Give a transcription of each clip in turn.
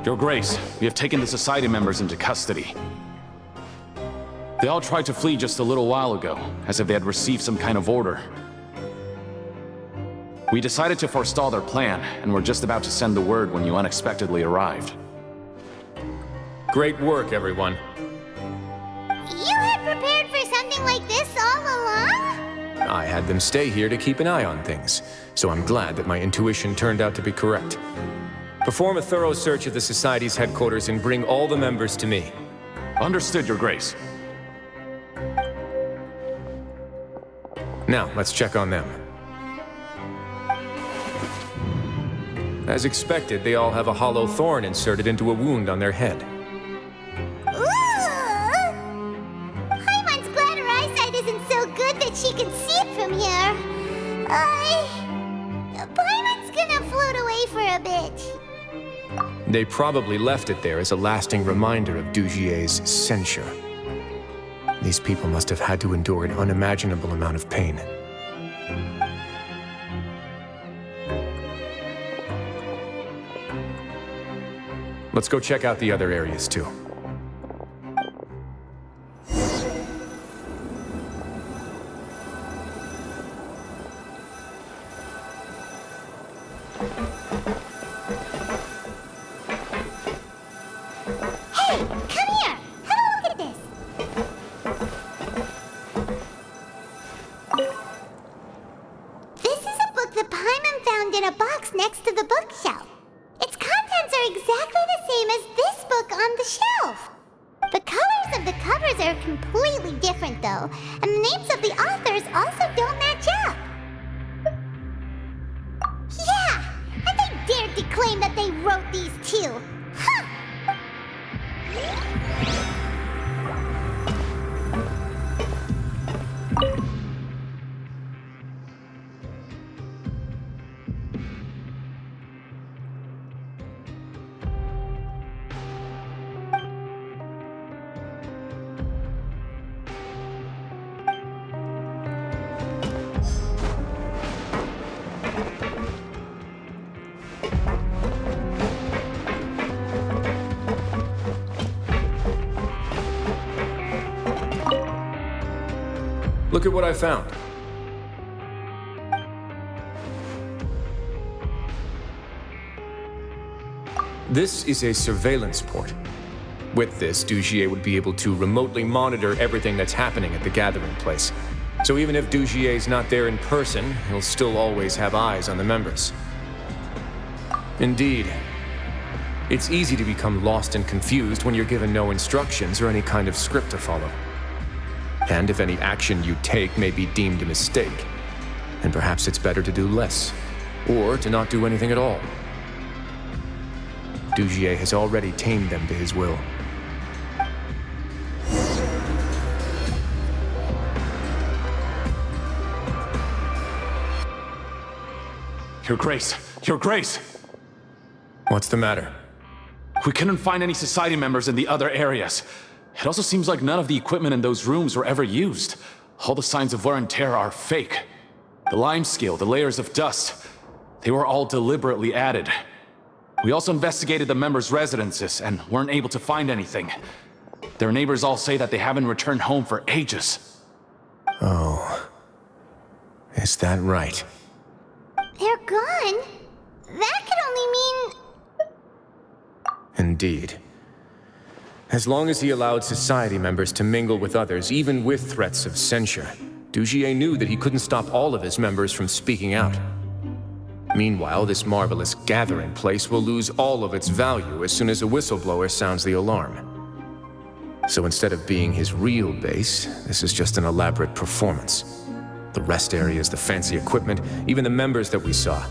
Your Grace, we have taken the Society members into custody. They all tried to flee just a little while ago, as if they had received some kind of order. We decided to forestall their plan, and were just about to send the word when you unexpectedly arrived. Great work, everyone. You had prepared for something like this all along? I had them stay here to keep an eye on things, so I'm glad that my intuition turned out to be correct. Perform a thorough search of the Society's headquarters and bring all the members to me. Understood, Your Grace. Now, let's check on them. As expected, they all have a hollow thorn inserted into a wound on their head. Paimon's glad her eyesight isn't so good that she can see it from here. Paimon's gonna float away for a bit. They probably left it there as a lasting reminder of Dugier's censure. These people must have had to endure an unimaginable amount of pain. Let's go check out the other areas, too. Hey, come here! Have a look at this! This is a book that Paimon found in a box next to the bookshelf. Its contents are exactly the same as this book on the shelf. The colors of the covers are completely different, though, and the names of the authors also don't match up. Yeah, and they dared to claim that they wrote these too. Huh! Look at what I found. This is a surveillance port. With this, Dugier would be able to remotely monitor everything that's happening at the gathering place. So even if Dugier's not there in person, he'll still always have eyes on the members. Indeed. It's easy to become lost and confused when you're given no instructions or any kind of script to follow. And if any action you take may be deemed a mistake, then perhaps it's better to do less, or to not do anything at all. Dugier has already tamed them to his will. Your Grace! Your Grace! What's the matter? We couldn't find any Society members in the other areas. It also seems like none of the equipment in those rooms were ever used. All the signs of wear and tear are fake. The lime scale, the layers of dust, they were all deliberately added. We also investigated the members' residences and weren't able to find anything. Their neighbors all say that they haven't returned home for ages. Oh. Is that right? They're gone? That could only mean... Indeed. As long as he allowed Society members to mingle with others, even with threats of censure, Dugier knew that he couldn't stop all of his members from speaking out. Meanwhile, this marvelous gathering place will lose all of its value as soon as a whistleblower sounds the alarm. So instead of being his real base, this is just an elaborate performance. The rest areas, the fancy equipment, even the members that we saw,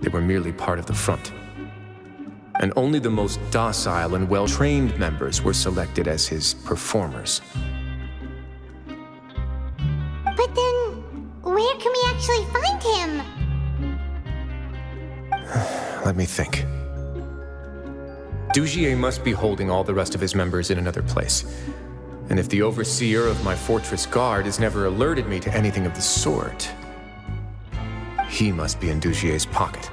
they were merely part of the front. And only the most docile and well-trained members were selected as his performers. But then, where can we actually find him? Let me think. Dugier must be holding all the rest of his members in another place. And if the overseer of my fortress guard has never alerted me to anything of the sort, he must be in Dugier's pocket.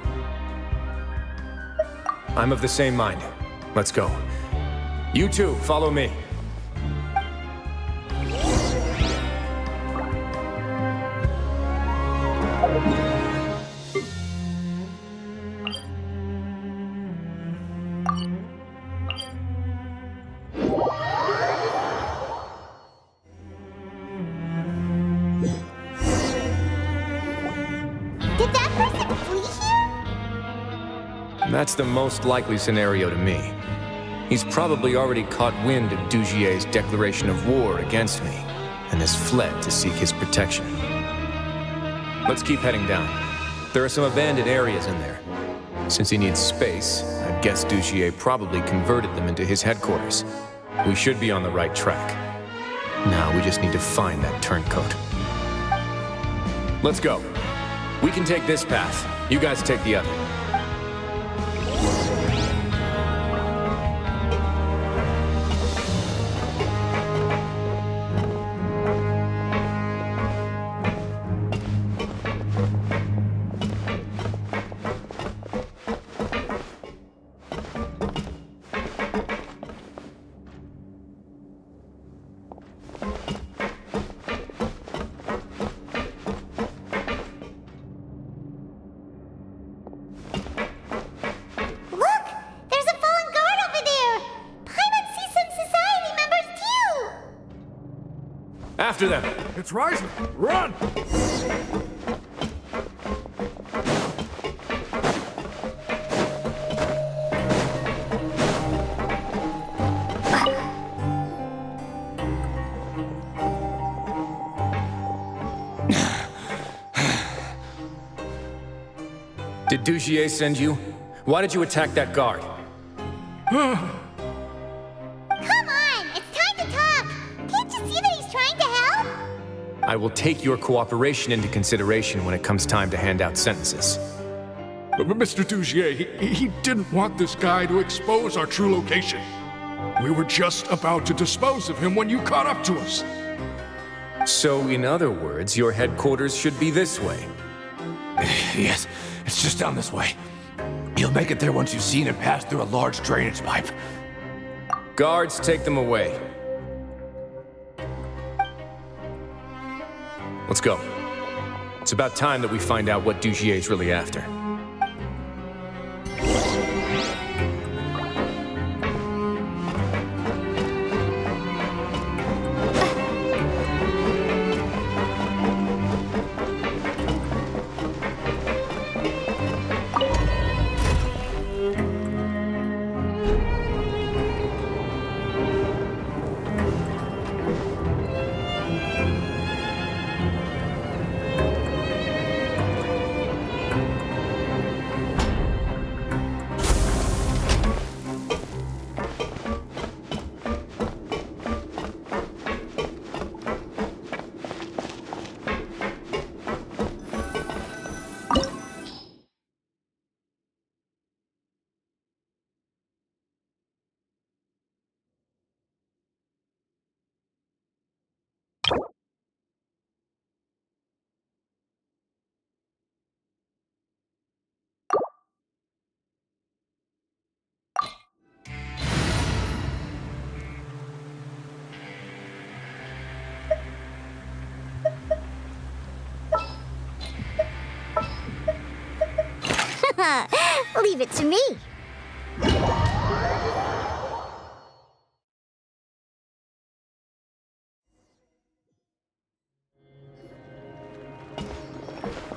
I'm of the same mind. Let's go. You two, follow me. Did that person flee here? That's the most likely scenario to me. He's probably already caught wind of Dugier's declaration of war against me, and has fled to seek his protection. Let's keep heading down. There are some abandoned areas in there. Since he needs space, I'd guess Dugier probably converted them into his headquarters. We should be on the right track. Now we just need to find that turncoat. Let's go. We can take this path. You guys take the other. Look! There's a fallen guard over there! Paimon sees some society members too! After them! It's Wriothesley! Run! Did Dugier send you? Why did you attack that guard? Come on! It's time to talk! Can't you see that he's trying to help? I will take your cooperation into consideration when it comes time to hand out sentences. But Mr. Dugier, he didn't want this guy to expose our true location. We were just about to dispose of him when you caught up to us. So, in other words, your headquarters should be this way. Yes, it's just down this way. You'll make it there once you've seen it pass through a large drainage pipe. Guards, take them away. Let's go. It's about time that we find out what Dugier's really after. Leave it to me.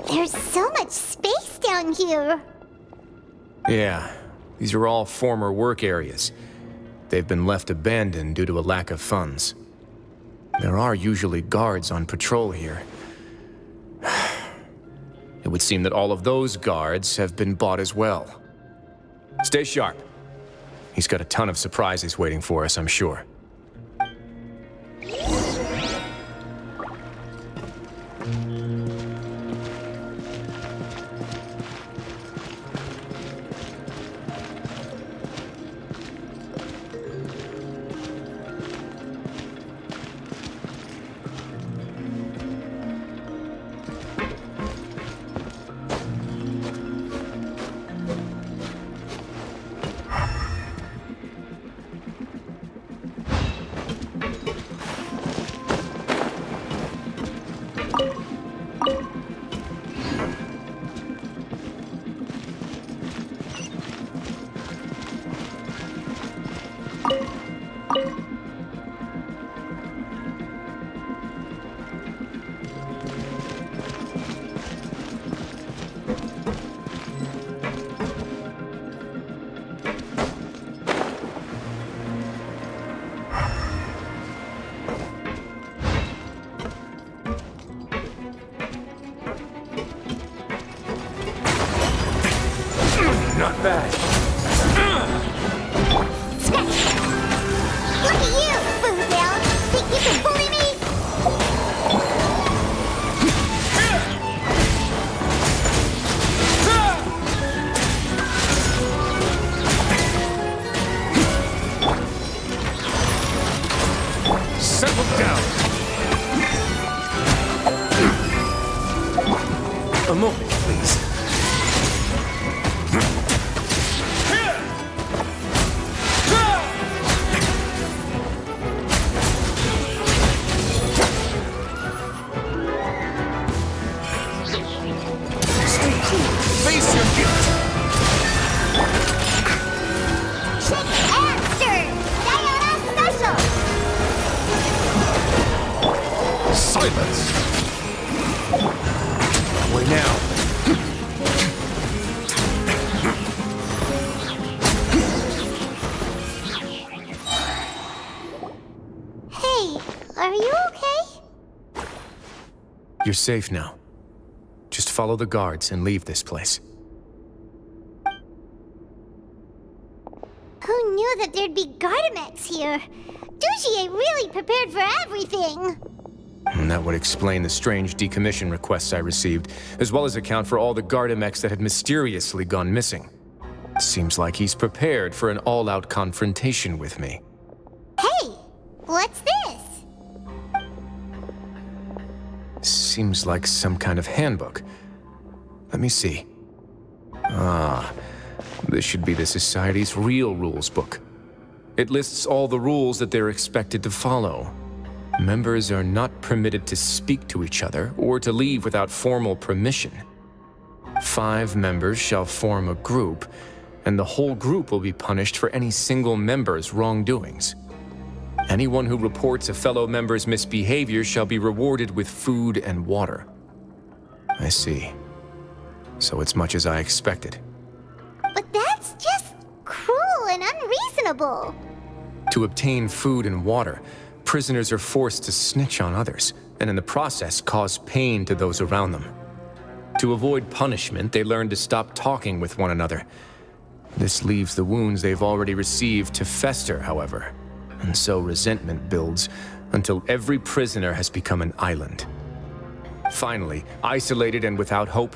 There's so much space down here. Yeah, these are all former work areas. They've been left abandoned due to a lack of funds. There are usually guards on patrol here. It would seem that all of those guards have been bought as well. Stay sharp. He's got a ton of surprises waiting for us, I'm sure. Not bad. Scratch! Look at you, Boozle! Think you can bully me? Settle down. A moment, please. Stay cool. Face your guilt. Chick Amster! Diana Special! Silence! Way now. Hey, are you okay? You're safe now. Just follow the guards and leave this place. Who knew that there'd be Gardamex here? Dougie really prepared for everything! And that would explain the strange decommission requests I received, as well as account for all the Gardamex that had mysteriously gone missing. Seems like he's prepared for an all-out confrontation with me. Hey, what's this? Seems like some kind of handbook. Let me see. Ah, this should be the Society's real rules book. It lists all the rules that they're expected to follow. Members are not permitted to speak to each other or to leave without formal permission. 5 members shall form a group, and the whole group will be punished for any single member's wrongdoings. Anyone who reports a fellow member's misbehavior shall be rewarded with food and water. I see. So it's much as I expected. But that's just cruel and unreasonable. To obtain food and water, prisoners are forced to snitch on others, and in the process cause pain to those around them. To avoid punishment, they learn to stop talking with one another. This leaves the wounds they've already received to fester, however, and so resentment builds until every prisoner has become an island. Finally, isolated and without hope,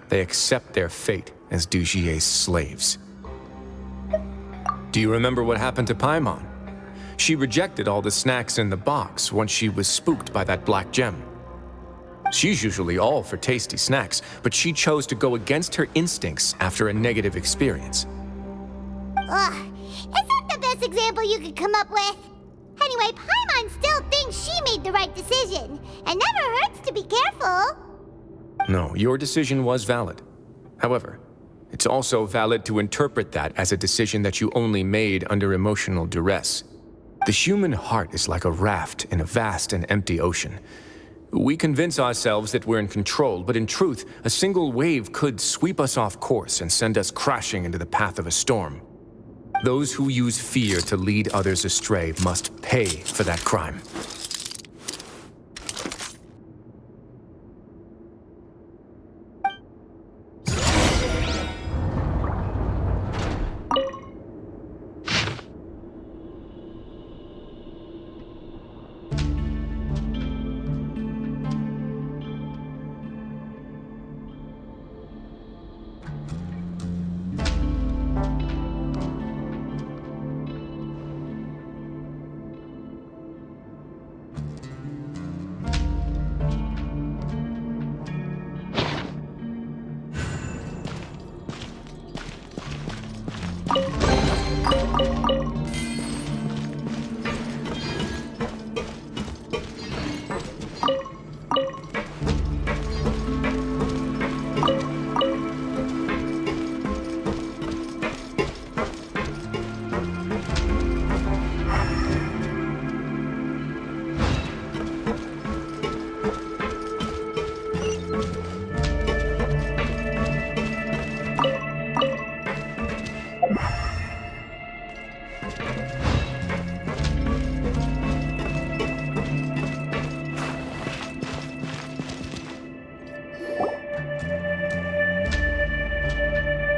they accept their fate as Dougier's slaves. Do you remember what happened to Paimon? She rejected all the snacks in the box once she was spooked by that black gem. She's usually all for tasty snacks, but she chose to go against her instincts after a negative experience. Ugh, is that the best example you could come up with? Anyway, Paimon still thinks she made the right decision, and never hurts to be careful. No, your decision was valid. However, it's also valid to interpret that as a decision that you only made under emotional duress. The human heart is like a raft in a vast and empty ocean. We convince ourselves that we're in control, but in truth, a single wave could sweep us off course and send us crashing into the path of a storm. Those who use fear to lead others astray must pay for that crime.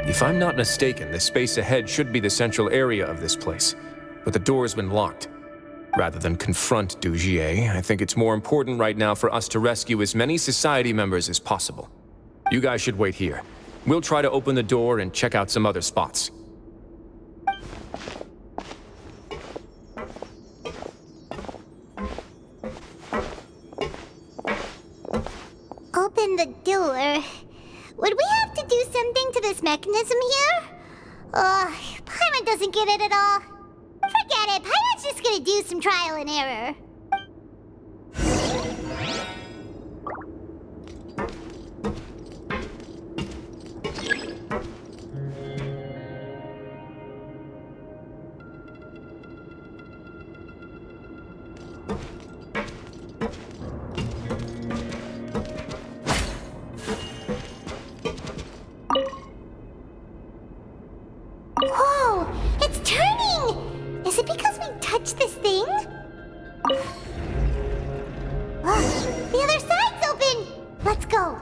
If I'm not mistaken, the space ahead should be the central area of this place, but the door's been locked. Rather than confront Dugier, I think it's more important right now for us to rescue as many Society members as possible. You guys should wait here. We'll try to open the door and check out some other spots. Open the door. Would we have to do something to this mechanism here? Paimon doesn't get it at all. Forget it, Paimon's just gonna do some trial and error. Whoa! It's turning! Is it because we touched this thing? The other side's open! Let's go!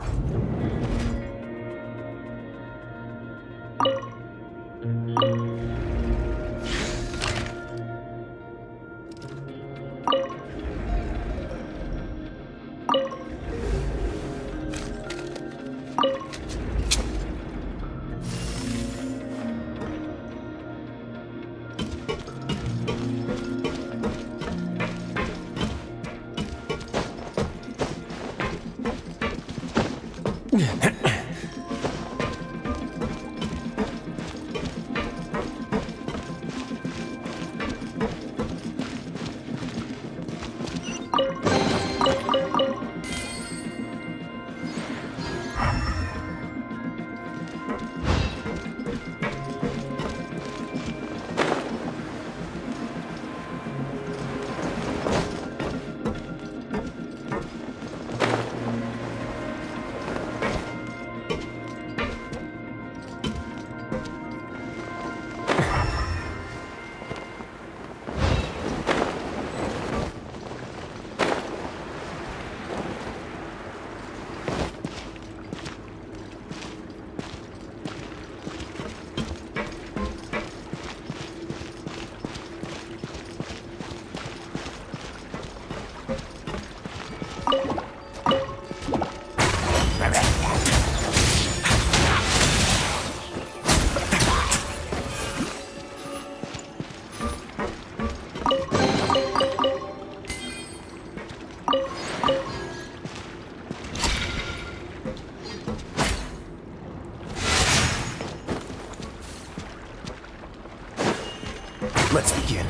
Let's begin.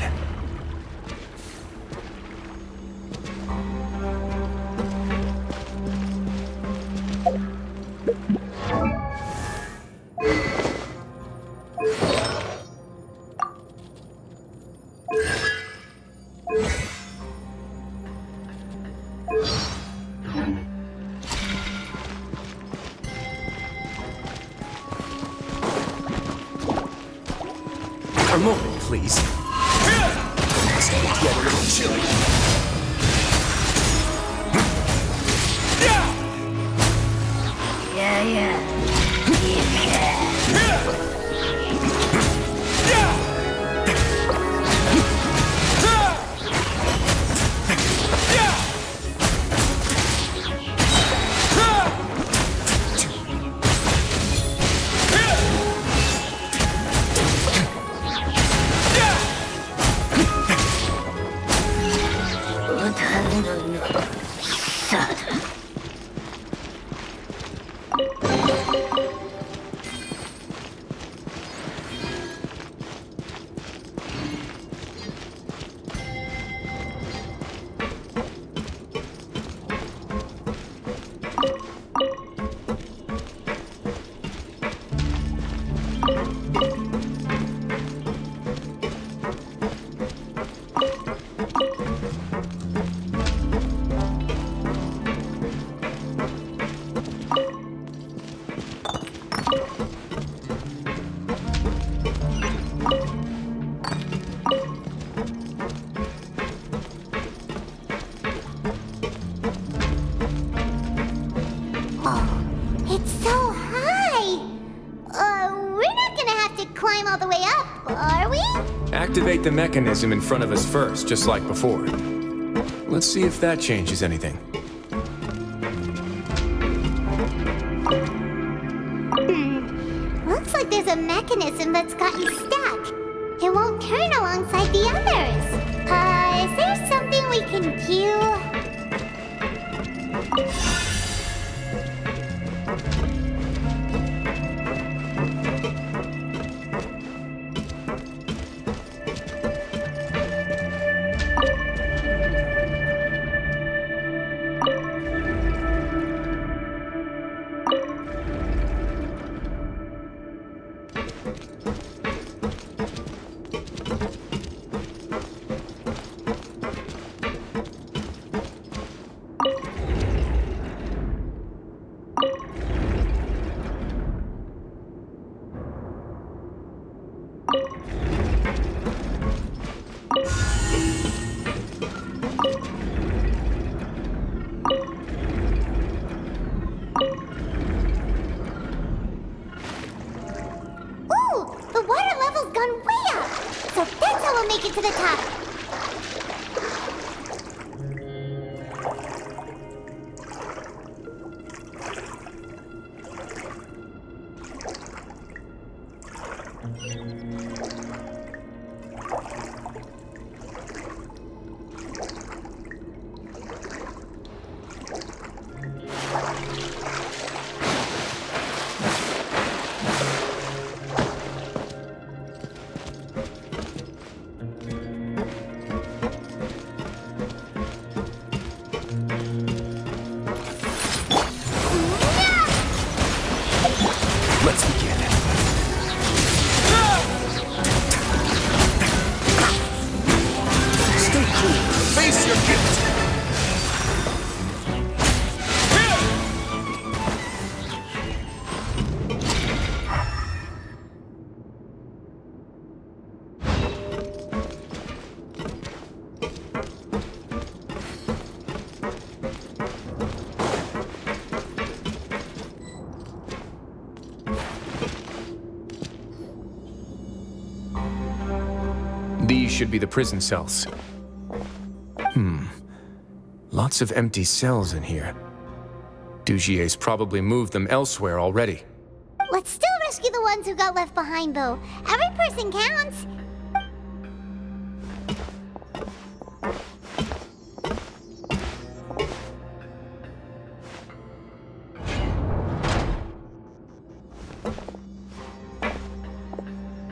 A moment, please. It's getting a little chilly. climb all the way up, are we? Activate the mechanism in front of us first, just like before. Let's see if that changes anything. Looks like there's a mechanism that's gotten stuck. It won't turn alongside the others. Is there something we can do? To the top. Let's begin. Stay cool. Face your guilt. These should be the prison cells. Lots of empty cells in here. Dugier's probably moved them elsewhere already. Let's still rescue the ones who got left behind, though. Every person counts.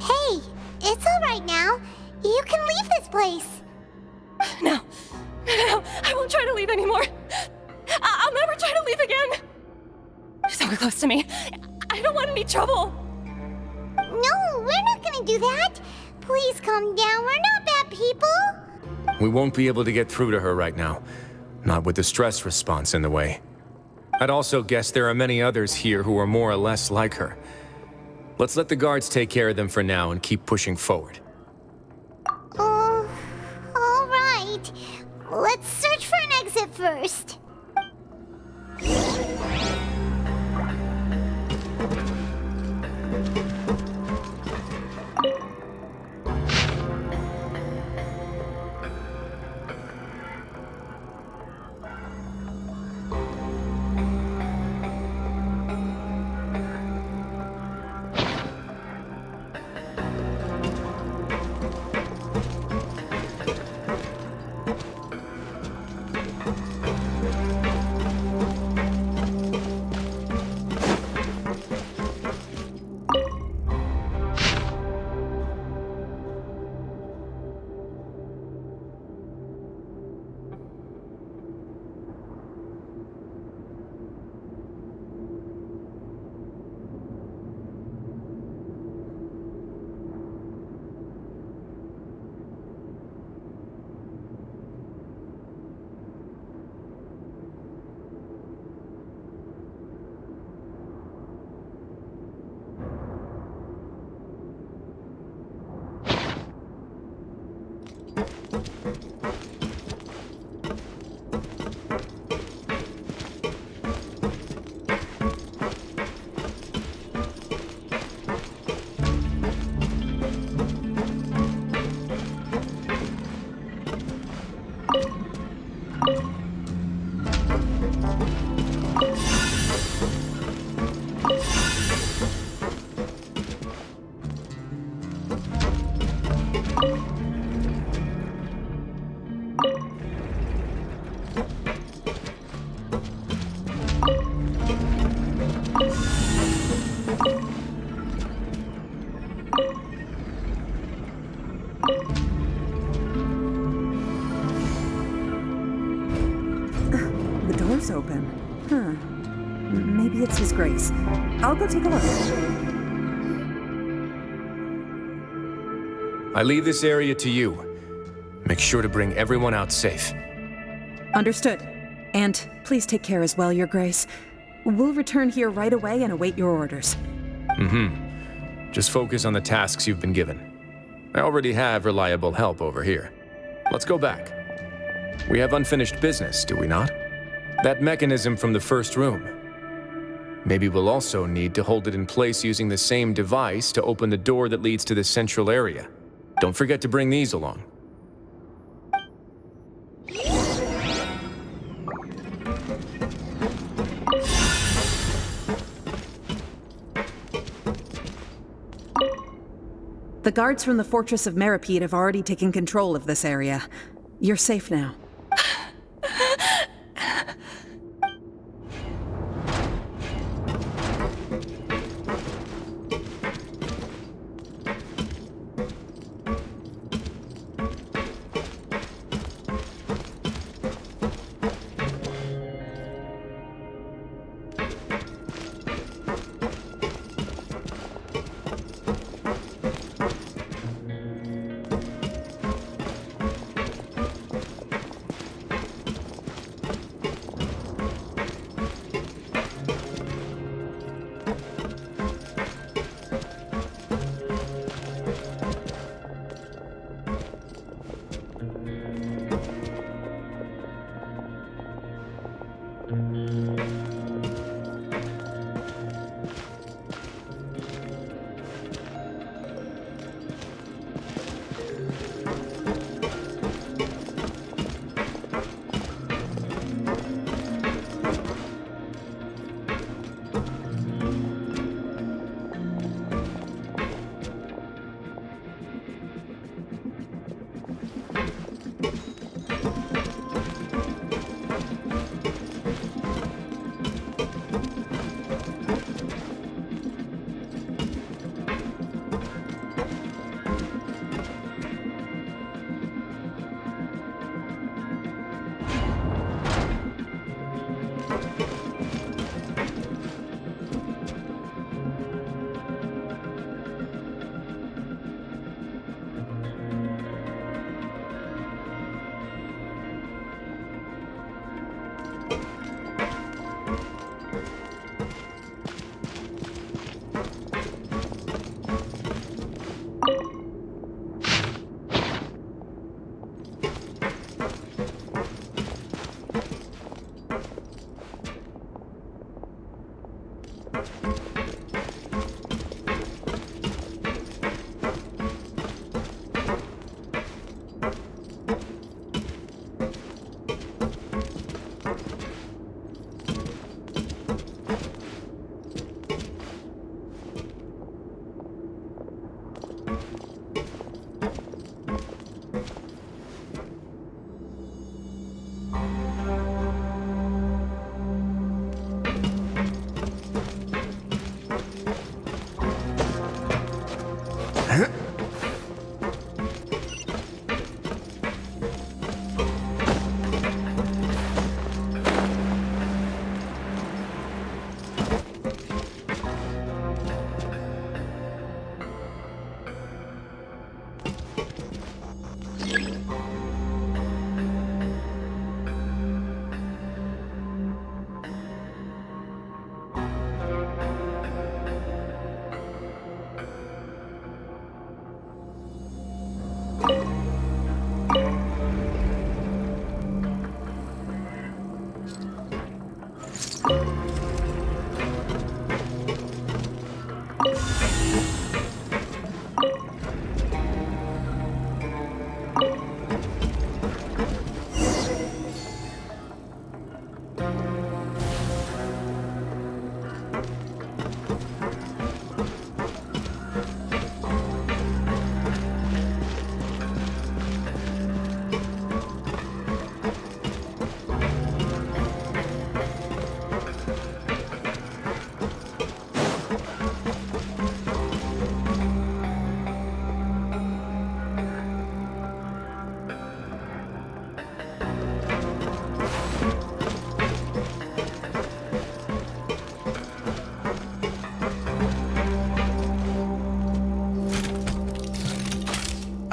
Hey, it's all right now. You can leave this place. No, I won't try to leave anymore. I'll never try to leave again. Don't get close to me. I don't want any trouble. No, we're not gonna do that. Please calm down. We're not bad people. We won't be able to get through to her right now. Not with the stress response in the way. I'd also guess there are many others here who are more or less like her. Let's let the guards take care of them for now and keep pushing forward. Oh, all right. Let's search for an exit first. The door's open. Huh. Maybe it's His Grace. I'll go take a look. I leave this area to you. Make sure to bring everyone out safe. Understood. And please take care as well, Your Grace. We'll return here right away and await your orders. Just focus on the tasks you've been given. I already have reliable help over here. Let's go back. We have unfinished business, do we not? That mechanism from the first room. Maybe we'll also need to hold it in place using the same device to open the door that leads to the central area. Don't forget to bring these along. The guards from the Fortress of Meripede have already taken control of this area. You're safe now.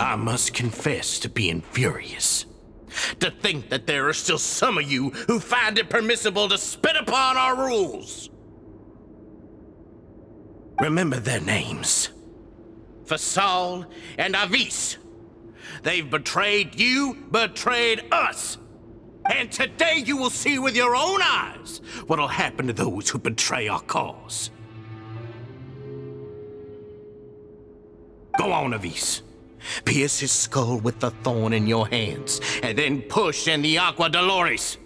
I must confess to being furious. To think that there are still some of you who find it permissible to spit upon our rules. Remember their names. Fasal and Avis. They've betrayed you, betrayed us. And today you will see with your own eyes what'll happen to those who betray our cause. Go on, Avis. Pierce his skull with the thorn in your hands, and then push in the Aqua Dolores.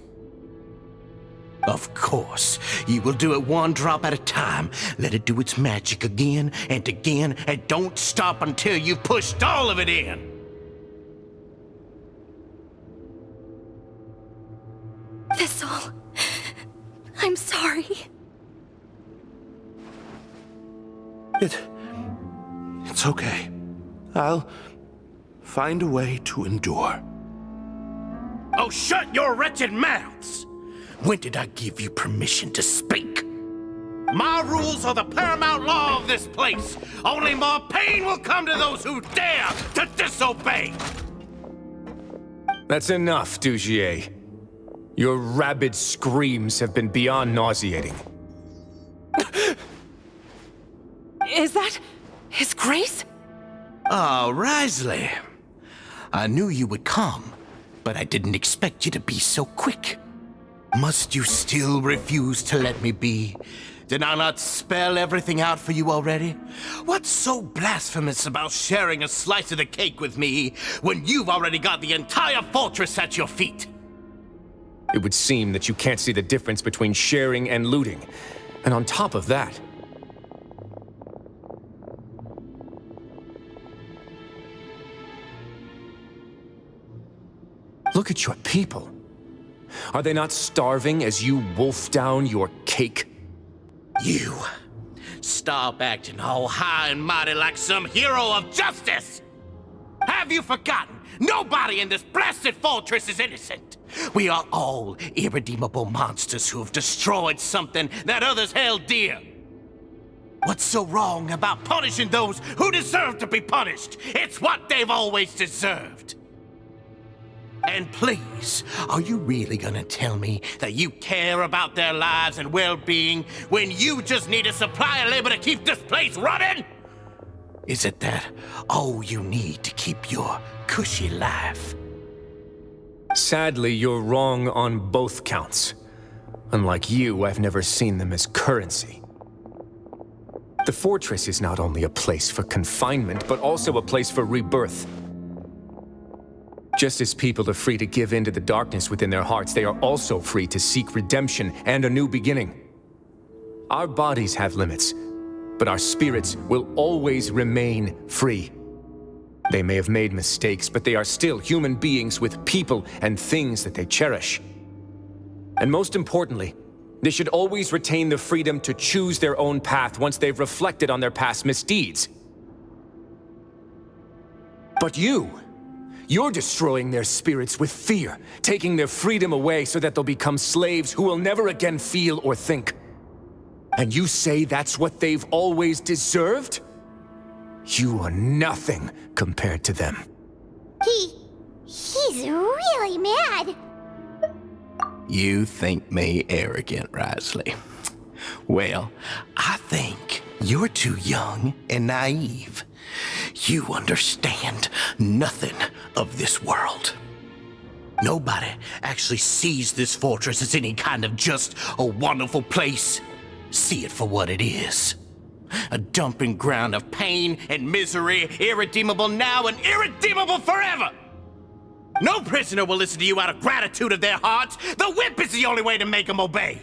Of course, you will do it one drop at a time. Let it do its magic again, and don't stop until you've pushed all of it in. Thistle, I'm sorry. It's okay. I'll find a way to endure. Oh, shut your wretched mouths! When did I give you permission to speak? My rules are the paramount law of this place. Only more pain will come to those who dare to disobey. That's enough, Dugier. Your rabid screams have been beyond nauseating. Is that His Grace? Oh, Wriothesley. I knew you would come, but I didn't expect you to be so quick. Must you still refuse to let me be? Did I not spell everything out for you already? What's so blasphemous about sharing a slice of the cake with me when you've already got the entire fortress at your feet? It would seem that you can't see the difference between sharing and looting. And on top of that, look at your people. Are they not starving as you wolf down your cake? You. Stop acting all high and mighty like some hero of justice! Have you forgotten? Nobody in this blasted fortress is innocent. We are all irredeemable monsters who have destroyed something that others held dear. What's so wrong about punishing those who deserve to be punished? It's what they've always deserved. And please, are you really gonna tell me that you care about their lives and well-being when you just need a supply of labor to keep this place running? Is it that all you need to keep your cushy life? Sadly, you're wrong on both counts. Unlike you, I've never seen them as currency. The fortress is not only a place for confinement, but also a place for rebirth. Just as people are free to give in to the darkness within their hearts, they are also free to seek redemption and a new beginning. Our bodies have limits, but our spirits will always remain free. They may have made mistakes, but they are still human beings with people and things that they cherish. And most importantly, they should always retain the freedom to choose their own path once they've reflected on their past misdeeds. But you're destroying their spirits with fear, taking their freedom away so that they'll become slaves who will never again feel or think. And you say that's what they've always deserved? You are nothing compared to them. He's really mad. You think me arrogant, Wriothesley? Well, I think you're too young and naive. You understand nothing of this world. Nobody actually sees this fortress as any kind of just a wonderful place. See it for what it is. A dumping ground of pain and misery, irredeemable now and irredeemable forever. No prisoner will listen to you out of gratitude of their hearts. The whip is the only way to make them obey.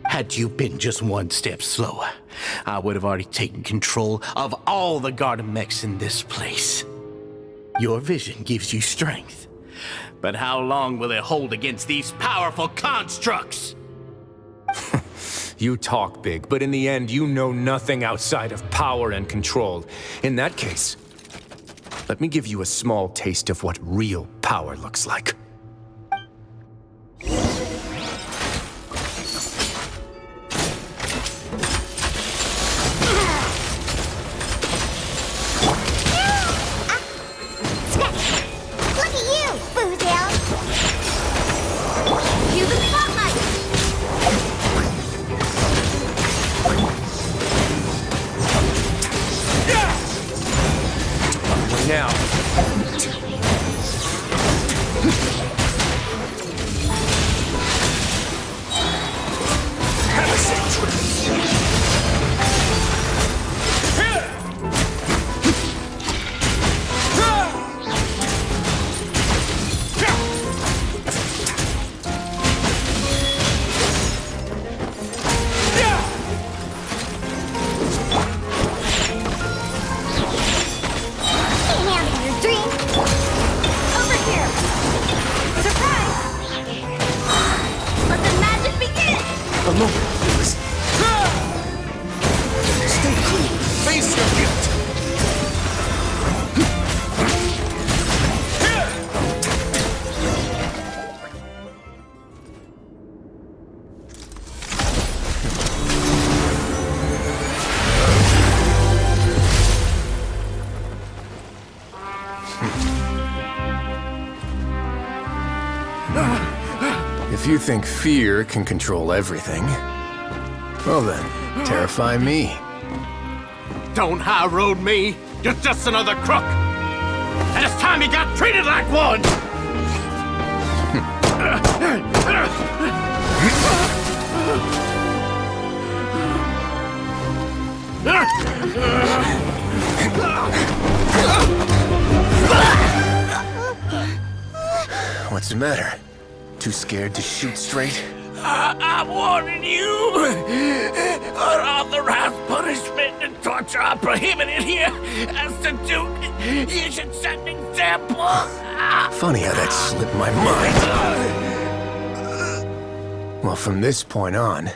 Had you been just one step slower, I would have already taken control of all the garden mechs in this place. Your vision gives you strength, but how long will it hold against these powerful constructs? You talk big, but in the end, you know nothing outside of power and control. In that case, let me give you a small taste of what real power looks like. a moment, please. Stay cool. Face your guilt. If you think fear can control everything, well then, terrify me. Don't high road me. You're just another crook. And it's time you got treated like one. What's the matter? Too scared to shoot straight? I'm warning you. Unauthorized punishment and torture are prohibited here. As the Duke, you should set an example. Funny how that slipped my mind. Well, from this point on,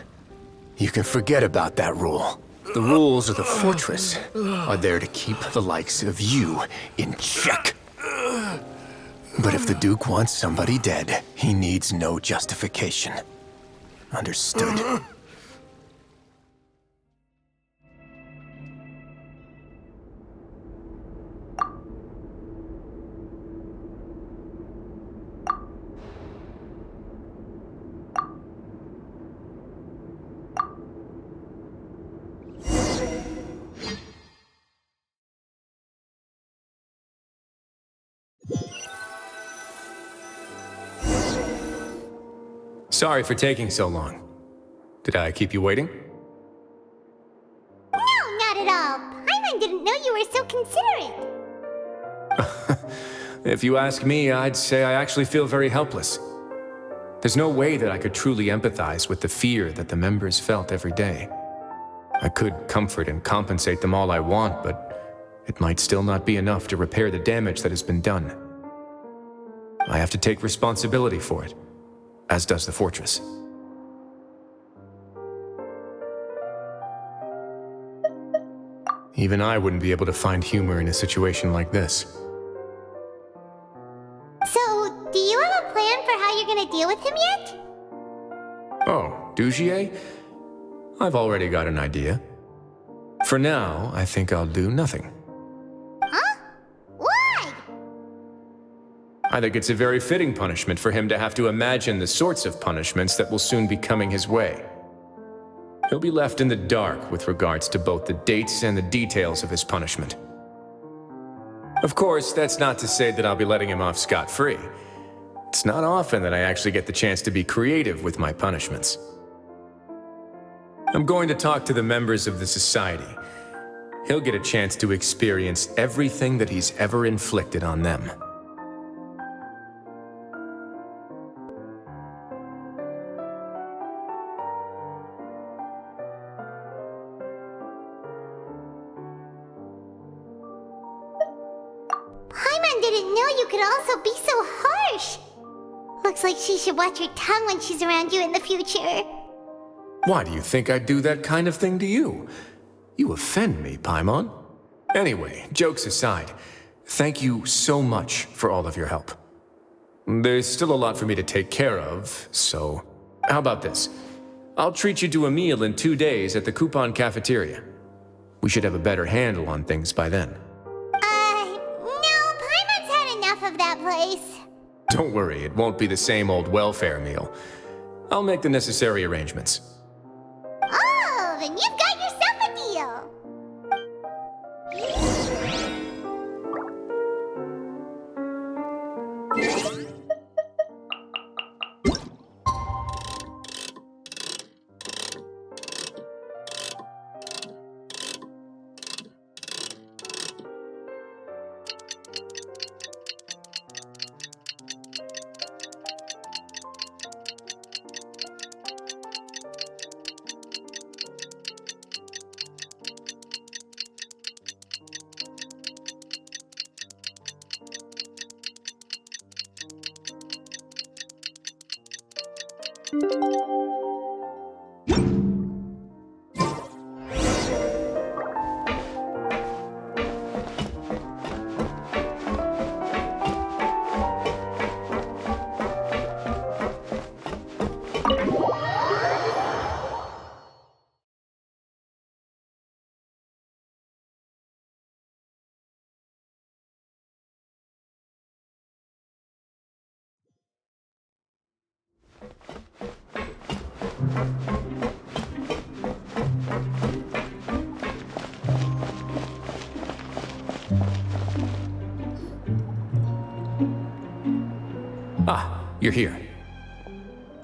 you can forget about that rule. The rules of the fortress are there to keep the likes of you in check. But if the Duke wants somebody dead, he needs no justification. Understood? Sorry for taking so long. Did I keep you waiting? No, not at all. Paimon didn't know you were so considerate. If you ask me, I'd say I actually feel very helpless. There's no way that I could truly empathize with the fear that the members felt every day. I could comfort and compensate them all I want, but it might still not be enough to repair the damage that has been done. I have to take responsibility for it, as does the fortress. Even I wouldn't be able to find humor in a situation like this. So, do you have a plan for how you're gonna deal with him yet? Oh, Dugier? I've already got an idea. For now, I think I'll do nothing. Huh? Why? I think it's a very fitting punishment for him to have to imagine the sorts of punishments that will soon be coming his way. He'll be left in the dark with regards to both the dates and the details of his punishment. Of course, that's not to say that I'll be letting him off scot-free. It's not often that I actually get the chance to be creative with my punishments. I'm going to talk to the members of the Society. He'll get a chance to experience everything that he's ever inflicted on them. Paimon didn't know you could also be so harsh. Looks like she should watch her tongue when she's around you in the future. Why do you think I'd do that kind of thing to you? You offend me, Paimon. Anyway, jokes aside, thank you so much for all of your help. There's still a lot for me to take care of, so how about this? I'll treat you to a meal in 2 days at the Coupon Cafeteria. We should have a better handle on things by then. No, Paimon's had enough of that place. Don't worry, it won't be the same old welfare meal. I'll make the necessary arrangements. Oh, then you've got yourself a deal. Ah, you're here.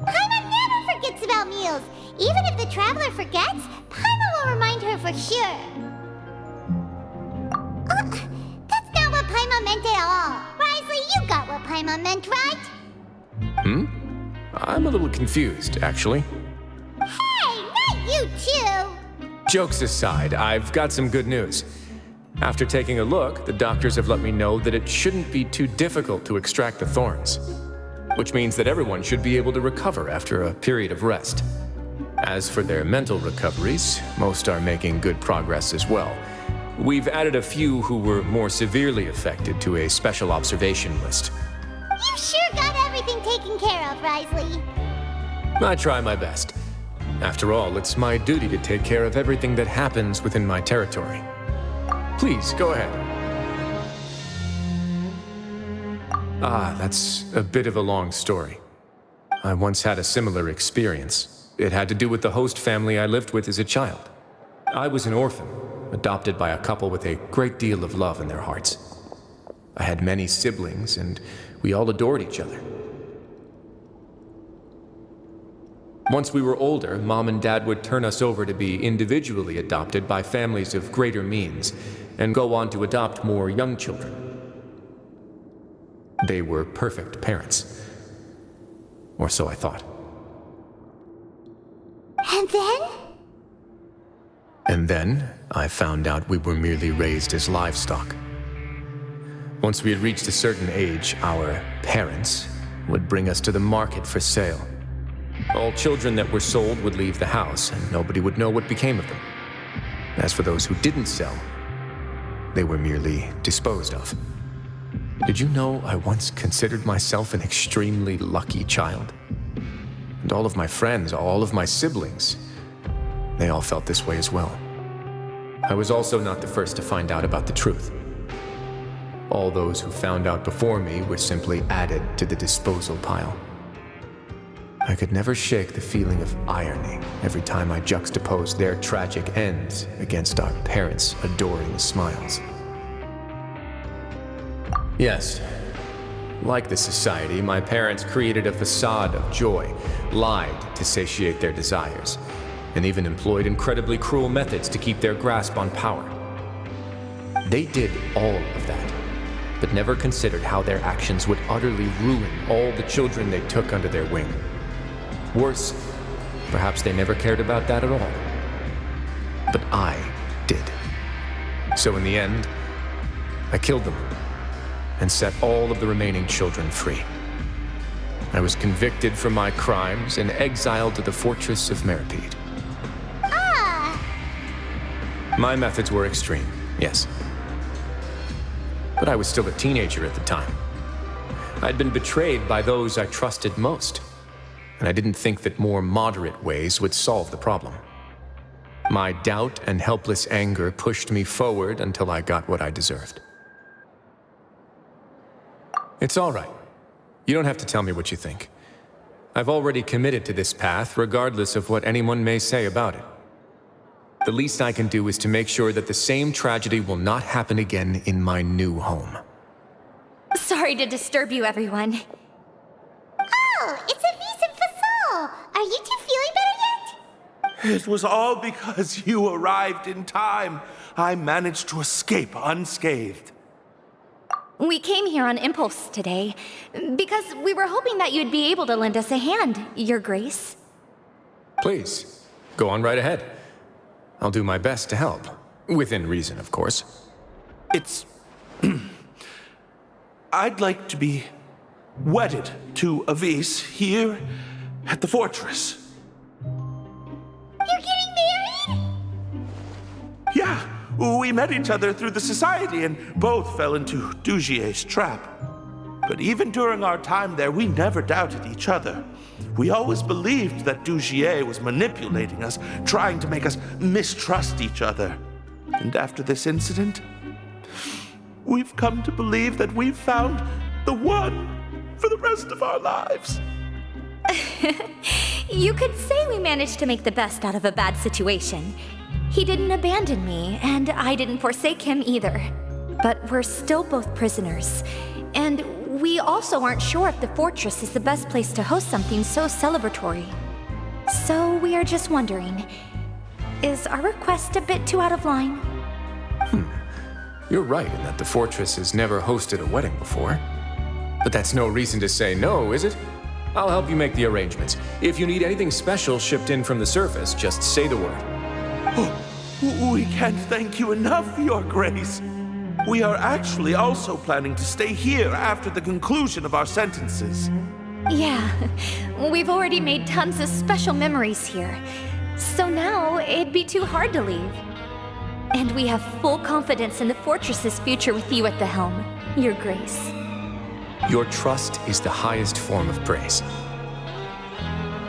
Paimon never forgets about meals. Even if the traveler forgets, Paimon will remind her for sure. That's not what Paimon meant at all. Wriothesley, you got what Paimon meant, right? I'm a little confused, actually. Hey, not you too! Jokes aside, I've got some good news. After taking a look, the doctors have let me know that it shouldn't be too difficult to extract the thorns, which means that everyone should be able to recover after a period of rest. As for their mental recoveries, most are making good progress as well. We've added a few who were more severely affected to a special observation list. You sure got everything taken care of, Wriothesley. I try my best. After all, it's my duty to take care of everything that happens within my territory. Please, go ahead. That's a bit of a long story. I once had a similar experience. It had to do with the host family I lived with as a child. I was an orphan, adopted by a couple with a great deal of love in their hearts. I had many siblings, and we all adored each other. Once we were older, Mom and Dad would turn us over to be individually adopted by families of greater means, and go on to adopt more young children. They were perfect parents. Or so I thought. And then? And then, I found out we were merely raised as livestock. Once we had reached a certain age, our parents would bring us to the market for sale. All children that were sold would leave the house, and nobody would know what became of them. As for those who didn't sell, they were merely disposed of. Did you know I once considered myself an extremely lucky child? And all of my friends, all of my siblings, they all felt this way as well. I was also not the first to find out about the truth. All those who found out before me were simply added to the disposal pile. I could never shake the feeling of irony every time I juxtaposed their tragic ends against our parents' adoring smiles. Yes, like the society, my parents created a facade of joy, lied to satiate their desires, and even employed incredibly cruel methods to keep their grasp on power. They did all of that, but never considered how their actions would utterly ruin all the children they took under their wing. Worse, perhaps they never cared about that at all. But I did. So in the end, I killed them and set all of the remaining children free. I was convicted for my crimes and exiled to the fortress of Meripede. My methods were extreme, yes. But I was still a teenager at the time. I'd been betrayed by those I trusted most, and I didn't think that more moderate ways would solve the problem. My doubt and helpless anger pushed me forward until I got what I deserved. It's all right. You don't have to tell me what you think. I've already committed to this path, regardless of what anyone may say about it. The least I can do is to make sure that the same tragedy will not happen again in my new home. Sorry to disturb you, everyone. Oh, it's Avis and Fasol. Are you two feeling better yet? It was all because you arrived in time. I managed to escape unscathed. We came here on impulse today, because we were hoping that you'd be able to lend us a hand, Your Grace. Please, go on right ahead. I'll do my best to help. Within reason, of course. It's... I'd like to be wedded to Avis here at the fortress. You're getting married? Yeah, we met each other through the society and both fell into Dugier's trap. But even during our time there, we never doubted each other. We always believed that Dugier was manipulating us, trying to make us mistrust each other. And after this incident, we've come to believe that we've found the one for the rest of our lives. You could say we managed to make the best out of a bad situation. He didn't abandon me, and I didn't forsake him either. But we're still both prisoners. And we also aren't sure if the fortress is the best place to host something so celebratory. So we are just wondering, is our request a bit too out of line? You're right in that the fortress has never hosted a wedding before. But that's no reason to say no, is it? I'll help you make the arrangements. If you need anything special shipped in from the surface, just say the word. Oh, we can't thank you enough, Your Grace. We are actually also planning to stay here after the conclusion of our sentences. Yeah, we've already made tons of special memories here. So now it'd be too hard to leave. And we have full confidence in the fortress's future with you at the helm, Your Grace. Your trust is the highest form of praise.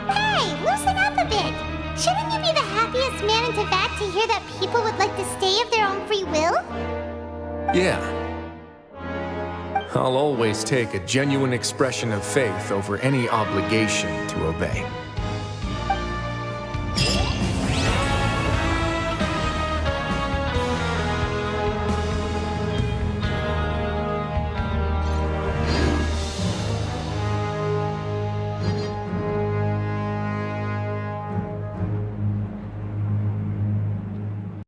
Hey, loosen up a bit. Shouldn't you be the happiest man in Teyvat to hear that people would like to stay of their own free will? Yeah. I'll always take a genuine expression of faith over any obligation to obey.